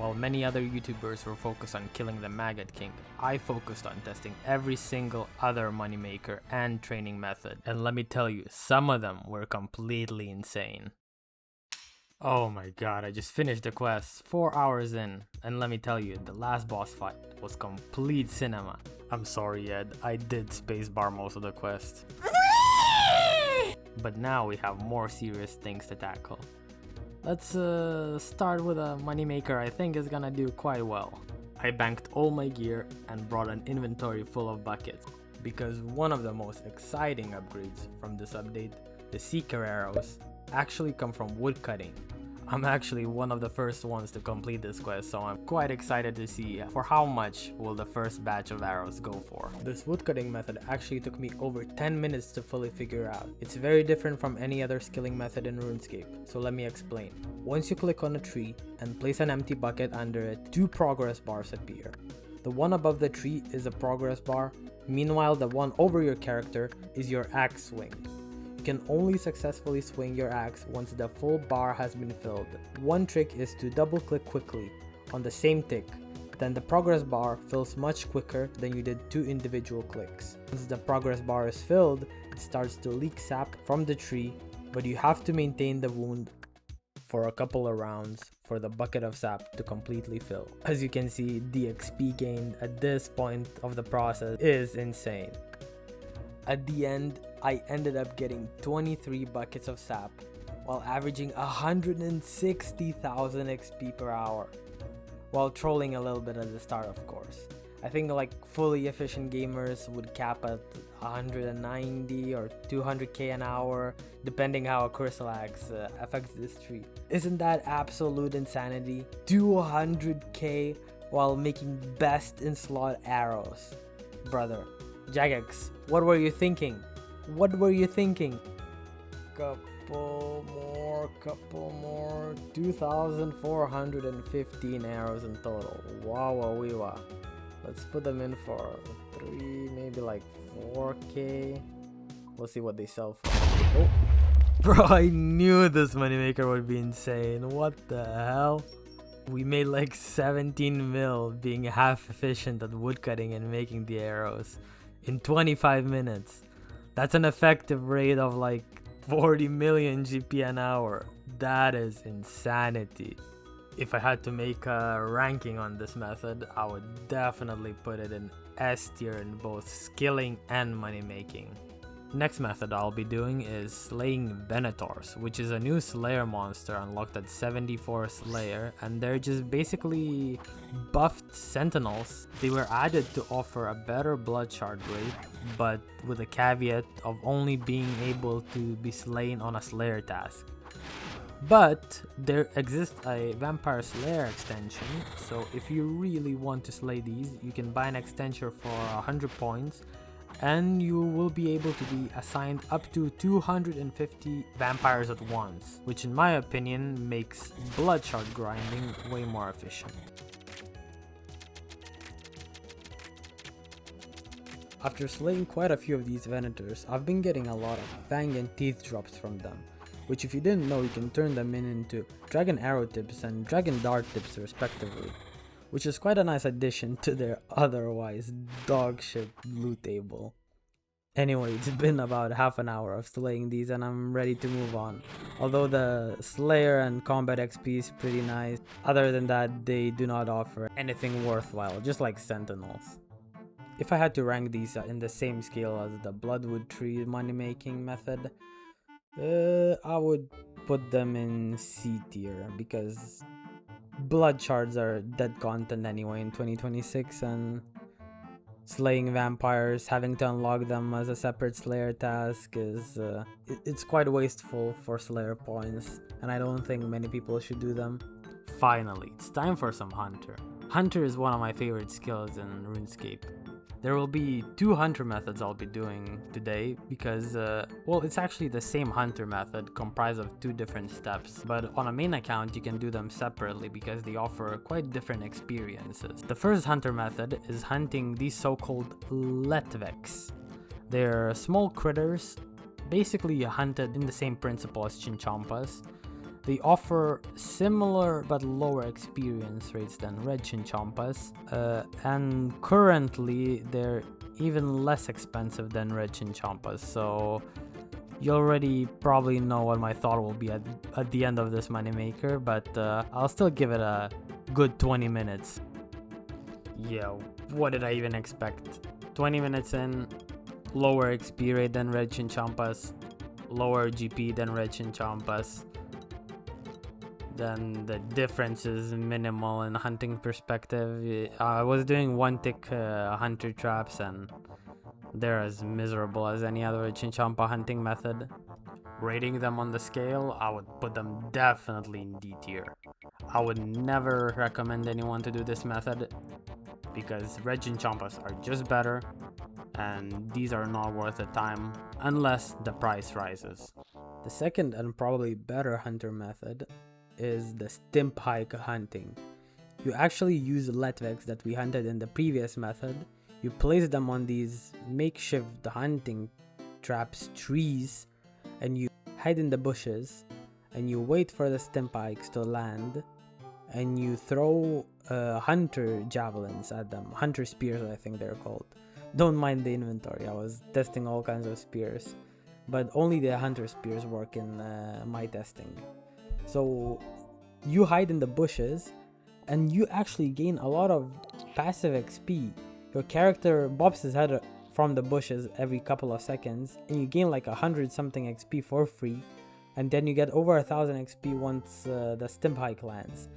While many other YouTubers were focused on killing the Maggot King, I focused on testing every single other moneymaker and training method. And let me tell you, some of them were completely insane. Oh my god, I just finished the quest 4 hours in, and let me tell you, the last boss fight was complete cinema. I'm sorry Ed, I did spacebar most of the quest. But now we have more serious things to tackle. Let's start with a moneymaker I think is gonna do quite well. I banked all my gear and brought an inventory full of buckets, because one of the most exciting upgrades from this update, the Seeker arrows, actually come from woodcutting. I'm actually one of the first ones to complete this quest, so I'm quite excited to see for how much will the first batch of arrows go for. This woodcutting method actually took me over 10 minutes to fully figure out. It's very different from any other skilling method in RuneScape, so let me explain. Once you click on a tree and place an empty bucket under it, 2 progress bars appear. The one above the tree is a progress bar, meanwhile the one over your character is your axe swing. You can only successfully swing your axe once the full bar has been filled. One trick is to double click quickly on the same tick, then the progress bar fills much quicker than you did 2 individual clicks. Once the progress bar is filled, it starts to leak sap from the tree, but you have to maintain the wound for a couple of rounds for the bucket of sap to completely fill. As you can see, the XP gained at this point of the process is insane. At the end, I ended up getting 23 buckets of sap while averaging 160,000 XP per hour, while trolling a little bit at the start, of course. I think like fully efficient gamers would cap at 190 or 200k an hour, depending how a crystal axe affects this tree. Isn't that absolute insanity? 200k while making best in slot arrows. Brother, Jagex, what were you thinking? What were you thinking? Couple more, 2,415 arrows in total. Wow. Let's put them in for 3, maybe like 4k. We'll see what they sell for. Oh. Bro, I knew this moneymaker would be insane. What the hell? We made like 17 mil being half efficient at woodcutting and making the arrows in 25 minutes. That's an effective rate of like 40 million GP an hour. That is insanity. If I had to make a ranking on this method, I would definitely put it in S tier in both skilling and money making. Next method I'll be doing is slaying Venators, which is a new Slayer monster unlocked at 74th layer, and they're just basically buffed sentinels. They were added to offer a better blood shard rate, but with a caveat of only being able to be slain on a Slayer task. But there exists a Vampire Slayer extension, so if you really want to slay these, you can buy an extension for 100 points, and you will be able to be assigned up to 250 vampires at once, which in my opinion makes blood shard grinding way more efficient. After slaying quite a few of these Venators, I've been getting a lot of fang and teeth drops from them, which if you didn't know, you can turn them into dragon arrow tips and dragon dart tips respectively, which is quite a nice addition to their otherwise dogshit loot table. Anyway, it's been about half an hour of slaying these and I'm ready to move on. Although the Slayer and combat XP is pretty nice, other than that they do not offer anything worthwhile, just like sentinels. If I had to rank these in the same scale as the bloodwood tree money making method, I would put them in C tier because blood shards are dead content anyway in 2026, and slaying vampires, having to unlock them as a separate Slayer task is it's quite wasteful for Slayer points, and I don't think many people should do them. Finally, it's time for some Hunter. Hunter is one of my favorite skills in RuneScape. There will be 2 hunter methods I'll be doing today because, well, it's actually the same hunter method comprised of 2 different steps, but on a main account you can do them separately because they offer quite different experiences. The first hunter method is hunting these so-called Letvex. They're small critters, basically hunted in the same principle as Chinchompas, They offer similar but lower experience rates than red Chinchompas, and currently they're even less expensive than red Chinchompas, so you already probably know what my thought will be at the end of this moneymaker, but I'll still give it a good 20 minutes. Yeah, what did I even expect? 20 minutes in, lower XP rate than red Chinchompas, lower GP than red Chinchompas. Then the difference is minimal in hunting perspective. I was doing one tick hunter traps and they're as miserable as any other Chinchompa hunting method. Rating them on the scale, I would put them definitely in D tier. I would never recommend anyone to do this method because red Chinchompas are just better and these are not worth the time unless the price rises. The second and probably better hunter method is the stimp hike hunting. You actually use Letvex that we hunted in the previous method. You place them on these makeshift hunting traps, trees, and you hide in the bushes and you wait for the stimp hikes to land and you throw hunter javelins at them. Hunter spears, I think they're called. Don't mind the inventory, I was testing all kinds of spears, but only the hunter spears work in my testing. So you hide in the bushes and you actually gain a lot of passive XP. Your character bobs his head from the bushes every couple of seconds and you gain like 100 something XP for free, and then you get over 1000 XP once the stimp hike lands.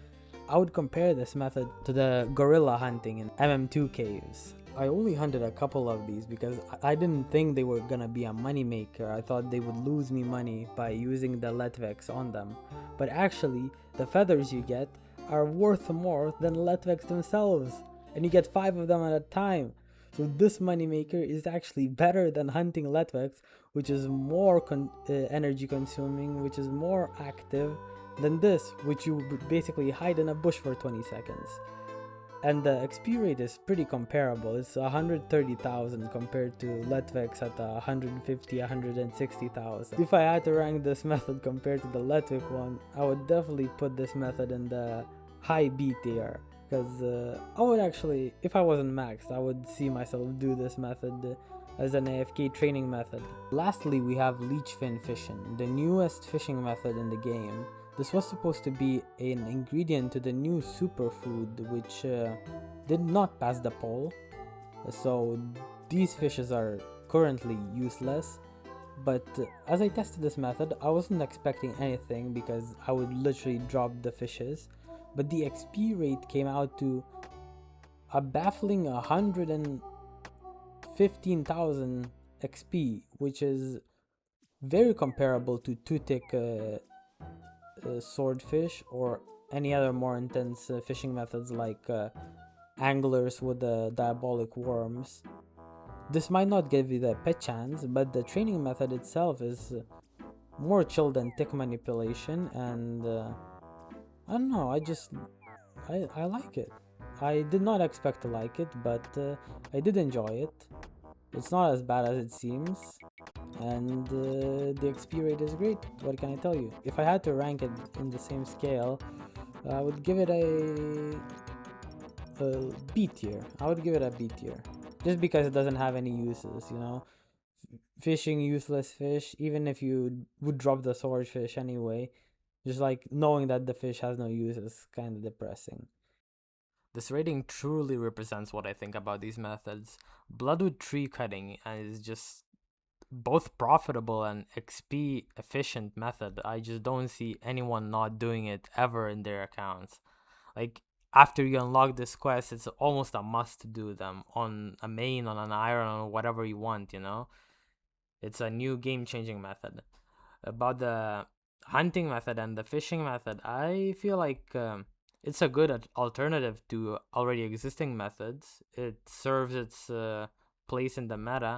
I would compare this method to the gorilla hunting in MM2 caves. I only hunted a couple of these because I didn't think they were gonna be a money maker. I thought they would lose me money by using the Letvex on them. But actually, the feathers you get are worth more than Letvex themselves. And you get 5 of them at a time. So this money maker is actually better than hunting Letvex, which is more energy consuming, which is more active than this, which you basically hide in a bush for 20 seconds. And the XP rate is pretty comparable. It's 130,000 compared to Letvex at 150, 160,000. If I had to rank this method compared to the Letvex one, I would definitely put this method in the high B tier. Because I would actually, if I wasn't maxed, I would see myself do this method as an AFK training method. Lastly, we have leech fin fishing, the newest fishing method in the game. This was supposed to be an ingredient to the new superfood, which did not pass the poll. So these fishes are currently useless. But as I tested this method, I wasn't expecting anything because I would literally drop the fishes. But the XP rate came out to a baffling 115,000 XP, which is very comparable to 2-tick swordfish or any other more intense fishing methods like anglers with diabolic worms. This might not give you the pet chance, but the training method itself is more chill than tick manipulation, and I don't know, I like it. I did not expect to like it, but I did enjoy it. It's not as bad as it seems, and the XP rate is great. What can I tell you? If I had to rank it in the same scale, I would give it a B tier. I would give it a B tier. Just because it doesn't have any uses, you know? Fishing useless fish, even if you would drop the swordfish anyway, just like knowing that the fish has no use is kind of depressing. This rating truly represents what I think about these methods. Bloodwood tree cutting is just both profitable and XP efficient method. I just don't see anyone not doing it ever in their accounts. Like, after you unlock this quest, it's almost a must to do them on a main, on an iron, or whatever you want, you know? It's a new game-changing method. About the hunting method and the fishing method, I feel like it's a good alternative to already existing methods. It serves its place in the meta.